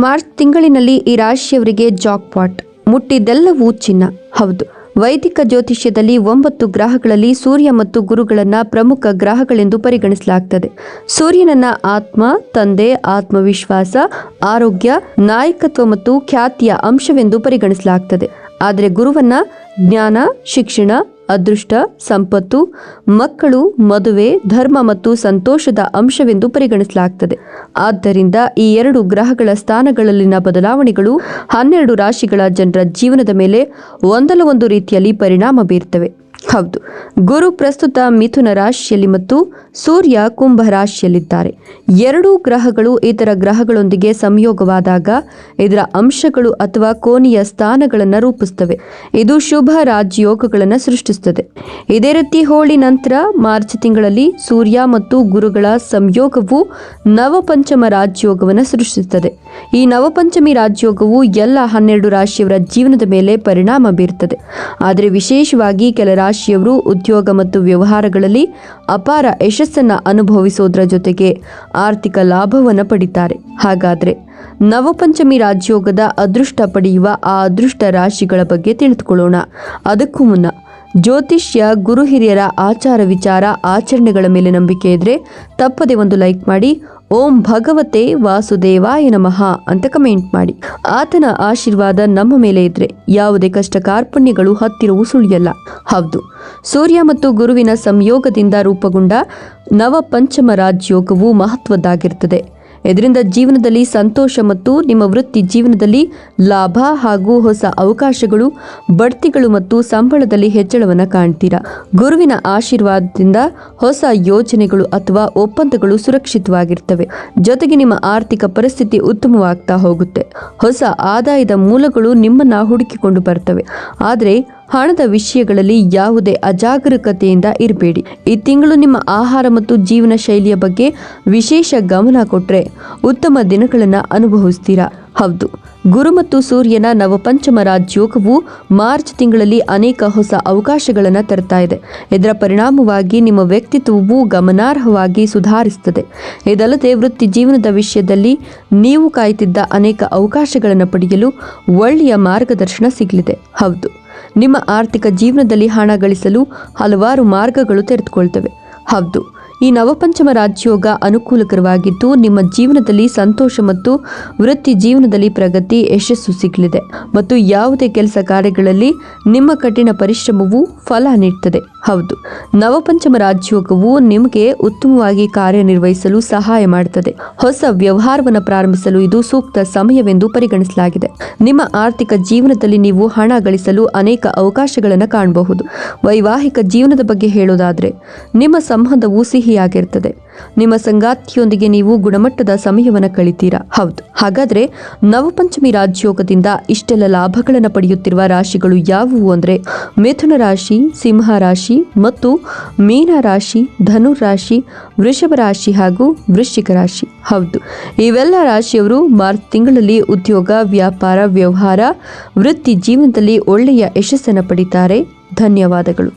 March ತಿಂಗಳಿನಲ್ಲಿ ಈ ರಾಶಿಯವರಿಗೆ ಜಾಕ್ಪಾಟ್, ಮುಟ್ಟಿದ್ದೆಲ್ಲವೂ ಚಿನ್ನ. ಹೌದು, ವೈದಿಕ ಜ್ಯೋತಿಷ್ಯದಲ್ಲಿ 9 ಗ್ರಹಗಳಲ್ಲಿ ಸೂರ್ಯ ಮತ್ತು ಗುರುಗಳನ್ನ ಪ್ರಮುಖ ಗ್ರಹಗಳೆಂದು ಪರಿಗಣಿಸಲಾಗುತ್ತದೆ. ಸೂರ್ಯನನ್ನ ಆತ್ಮ, ತಂದೆ, ಆತ್ಮವಿಶ್ವಾಸ, ಆರೋಗ್ಯ, ನಾಯಕತ್ವ ಮತ್ತು ಖ್ಯಾತಿಯ ಅಂಶವೆಂದು ಪರಿಗಣಿಸಲಾಗುತ್ತದೆ. ಆದರೆ ಗುರುವನ್ನ ಜ್ಞಾನ, ಶಿಕ್ಷಣ, ಅದೃಷ್ಟ, ಸಂಪತ್ತು, ಮಕ್ಕಳು, ಮದುವೆ, ಧರ್ಮ ಮತ್ತು ಸಂತೋಷದ ಅಂಶವೆಂದು ಪರಿಗಣಿಸಲಾಗುತ್ತದೆ. ಆದ್ದರಿಂದ ಈ 2 ಗ್ರಹಗಳ ಸ್ಥಾನಗಳಲ್ಲಿನ ಬದಲಾವಣೆಗಳು 12 ರಾಶಿಗಳ ಜನರ ಜೀವನದ ಮೇಲೆ ಒಂದಲ್ಲ ಒಂದು ರೀತಿಯಲ್ಲಿ ಪರಿಣಾಮ ಬೀರುತ್ತವೆ. ಹೌದು, ಗುರು ಪ್ರಸ್ತುತ ಮಿಥುನ ರಾಶಿಯಲ್ಲಿ ಮತ್ತು ಸೂರ್ಯ ಕುಂಭ ರಾಶಿಯಲ್ಲಿದ್ದಾರೆ. 2 ಗ್ರಹಗಳು ಇತರ ಗ್ರಹಗಳೊಂದಿಗೆ ಸಂಯೋಗವಾದಾಗ ಇದರ ಅಂಶಗಳು ಅಥವಾ ಕೋನೀಯ ಸ್ಥಾನಗಳನ್ನು ರೂಪಿಸುತ್ತವೆ. ಇದು ಶುಭ ರಾಜಯೋಗಗಳನ್ನು ಸೃಷ್ಟಿಸುತ್ತದೆ. ಇದೇ ರೀತಿ ಹೋಳಿ ನಂತರ ಮಾರ್ಚ್ ತಿಂಗಳಲ್ಲಿ ಸೂರ್ಯ ಮತ್ತು ಗುರುಗಳ ಸಂಯೋಗವು ನವಪಂಚಮ ರಾಜಯೋಗವನ್ನು ಸೃಷ್ಟಿಸುತ್ತದೆ. ಈ ನವಪಂಚಮಿ ರಾಜಯೋಗವು ಎಲ್ಲ 12 ರಾಶಿಯವರ ಜೀವನದ ಮೇಲೆ ಪರಿಣಾಮ ಬೀರುತ್ತದೆ. ಆದರೆ ವಿಶೇಷವಾಗಿ ಕೆಲ ರಾಶಿಯವರು ಉದ್ಯೋಗ ಮತ್ತು ವ್ಯವಹಾರಗಳಲ್ಲಿ ಅಪಾರ ಯಶಸ್ಸನ್ನು ಅನುಭವಿಸೋದ್ರ ಜೊತೆಗೆ ಆರ್ಥಿಕ ಲಾಭವನ್ನು ಪಡಿತಾರೆ. ಹಾಗಾದ್ರೆ ನವಪಂಚಮಿ ರಾಜಯೋಗದ ಅದೃಷ್ಟ ಪಡೆಯುವ ಆ ಅದೃಷ್ಟ ರಾಶಿಗಳ ಬಗ್ಗೆ ತಿಳಿದುಕೊಳ್ಳೋಣ. ಅದಕ್ಕೂ ಮುನ್ನ ಜ್ಯೋತಿಷ್ಯ, ಗುರು ಹಿರಿಯರ ಆಚಾರ ವಿಚಾರ, ಆಚರಣೆಗಳ ಮೇಲೆ ನಂಬಿಕೆ ಇದ್ರೆ ತಪ್ಪದೆ ಒಂದು ಲೈಕ್ ಮಾಡಿ. ಓಂ ಭಗವತೆ ವಾಸುದೇವಾಯ ನಮಃ ಅಂತ ಕಮೆಂಟ್ ಮಾಡಿ. ಆತನ ಆಶೀರ್ವಾದ ನಮ್ಮ ಮೇಲೆ ಇದ್ರೆ ಯಾವುದೇ ಕಷ್ಟ ಕಾರ್ಪಣ್ಯಗಳು ಹತ್ತಿರವೂ ಸುಳಿಯಲ್ಲ. ಹೌದು, ಸೂರ್ಯ ಮತ್ತು ಗುರುವಿನ ಸಂಯೋಗದಿಂದ ರೂಪುಗೊಂಡ ನವಪಂಚಮ ರಾಜಯೋಗವು ಮಹತ್ವದ್ದಾಗಿರುತ್ತದೆ. ಇದರಿಂದ ಜೀವನದಲ್ಲಿ ಸಂತೋಷ ಮತ್ತು ನಿಮ್ಮ ವೃತ್ತಿ ಜೀವನದಲ್ಲಿ ಲಾಭ ಹಾಗೂ ಹೊಸ ಅವಕಾಶಗಳು, ಬಡ್ತಿಗಳು ಮತ್ತು ಸಂಬಳದಲ್ಲಿ ಹೆಚ್ಚಳವನ್ನು ಕಾಣ್ತೀರಾ. ಗುರುವಿನ ಆಶೀರ್ವಾದದಿಂದ ಹೊಸ ಯೋಜನೆಗಳು ಅಥವಾ ಒಪ್ಪಂದಗಳು ಸುರಕ್ಷಿತವಾಗಿರ್ತವೆ. ಜೊತೆಗೆ ನಿಮ್ಮ ಆರ್ಥಿಕ ಪರಿಸ್ಥಿತಿ ಉತ್ತಮವಾಗ್ತಾ ಹೋಗುತ್ತೆ. ಹೊಸ ಆದಾಯದ ಮೂಲಗಳು ನಿಮ್ಮನ್ನ ಹುಡುಕಿಕೊಂಡು ಬರ್ತವೆ. ಆದರೆ ಹಣದ ವಿಷಯಗಳಲ್ಲಿ ಯಾವುದೇ ಅಜಾಗರೂಕತೆಯಿಂದ ಇರಬೇಡಿ. ಈ ತಿಂಗಳು ನಿಮ್ಮ ಆಹಾರ ಮತ್ತು ಜೀವನ ಶೈಲಿಯ ಬಗ್ಗೆ ವಿಶೇಷ ಗಮನ ಕೊಟ್ಟರೆ ಉತ್ತಮ ದಿನಗಳನ್ನು ಅನುಭವಿಸ್ತೀರಾ. ಹೌದು, ಗುರು ಮತ್ತು ಸೂರ್ಯನ ನವಪಂಚಮ ರಾಜಯೋಗವು ಮಾರ್ಚ್ ತಿಂಗಳಲ್ಲಿ ಅನೇಕ ಹೊಸ ಅವಕಾಶಗಳನ್ನು ತರ್ತಾ ಇದೆ. ಇದರ ಪರಿಣಾಮವಾಗಿ ನಿಮ್ಮ ವ್ಯಕ್ತಿತ್ವವು ಗಮನಾರ್ಹವಾಗಿ ಸುಧಾರಿಸುತ್ತದೆ. ಇದಲ್ಲದೆ ವೃತ್ತಿ ಜೀವನದ ವಿಷಯದಲ್ಲಿ ನೀವು ಕಾಯ್ತಿದ್ದ ಅನೇಕ ಅವಕಾಶಗಳನ್ನು ಪಡೆಯಲು ಒಳ್ಳೆಯ ಮಾರ್ಗದರ್ಶನ ಸಿಗಲಿದೆ. ಹೌದು, ನಿಮ್ಮ ಆರ್ಥಿಕ ಜೀವನದಲ್ಲಿ ಹಣ ಗಳಿಸಲು ಹಲವಾರು ಮಾರ್ಗಗಳು ತೆರೆದುಕೊಳ್ತವೆ. ಹೌದು, ಈ ನವಪಂಚಮ ರಾಜಯೋಗ ಅನುಕೂಲಕರವಾಗಿದ್ದು ನಿಮ್ಮ ಜೀವನದಲ್ಲಿ ಸಂತೋಷ ಮತ್ತು ವೃತ್ತಿ ಜೀವನದಲ್ಲಿ ಪ್ರಗತಿ, ಯಶಸ್ಸು ಸಿಗಲಿದೆ ಮತ್ತು ಯಾವುದೇ ಕೆಲಸ ಕಾರ್ಯಗಳಲ್ಲಿ ನಿಮ್ಮ ಕಠಿಣ ಪರಿಶ್ರಮವು ಫಲ ನೀಡುತ್ತದೆ. ಹೌದು, ನವಪಂಚಮ ರಾಜಯೋಗವು ನಿಮಗೆ ಉತ್ತಮವಾಗಿ ಕಾರ್ಯನಿರ್ವಹಿಸಲು ಸಹಾಯ ಮಾಡುತ್ತದೆ. ಹೊಸ ವ್ಯವಹಾರವನ್ನು ಪ್ರಾರಂಭಿಸಲು ಇದು ಸೂಕ್ತ ಸಮಯವೆಂದು ಪರಿಗಣಿಸಲಾಗಿದೆ. ನಿಮ್ಮ ಆರ್ಥಿಕ ಜೀವನದಲ್ಲಿ ನೀವು ಹಣ ಗಳಿಸಲು ಅನೇಕ ಅವಕಾಶಗಳನ್ನು ಕಾಣಬಹುದು. ವೈವಾಹಿಕ ಜೀವನದ ಬಗ್ಗೆ ಹೇಳೋದಾದ್ರೆ ನಿಮ್ಮ ಸಂಬಂಧವು ಸಿಹಿಯಾಗಿರುತ್ತದೆ. ನಿಮ್ಮ ಸಂಗಾತಿಯೊಂದಿಗೆ ನೀವು ಗುಣಮಟ್ಟದ ಸಮಯವನ್ನು ಕಳಿತೀರಾ. ಹೌದು, ಹಾಗಾದ್ರೆ ನವಪಂಚಮಿ ರಾಜಯೋಗದಿಂದ ಇಷ್ಟೆಲ್ಲ ಲಾಭಗಳನ್ನು ಪಡೆಯುತ್ತಿರುವ ರಾಶಿಗಳು ಯಾವುವು ಅಂದ್ರೆ ಮಿಥುನ ರಾಶಿ, ಸಿಂಹ ರಾಶಿ ಮತ್ತು ಮೀನ ರಾಶಿ, ಧನು ರಾಶಿ, ವೃಷಭ ರಾಶಿ ಹಾಗೂ ವೃಶ್ಚಿಕ ರಾಶಿ. ಹೌದು, ಇವೆಲ್ಲ ರಾಶಿಯವರು ಮಾರ್ಚ್ ತಿಂಗಳಲ್ಲಿ ಉದ್ಯೋಗ, ವ್ಯಾಪಾರ, ವ್ಯವಹಾರ, ವೃತ್ತಿ ಜೀವನದಲ್ಲಿ ಒಳ್ಳೆಯ ಯಶಸ್ಸನ್ನು ಪಡಿತಾರೆ. ಧನ್ಯವಾದಗಳು.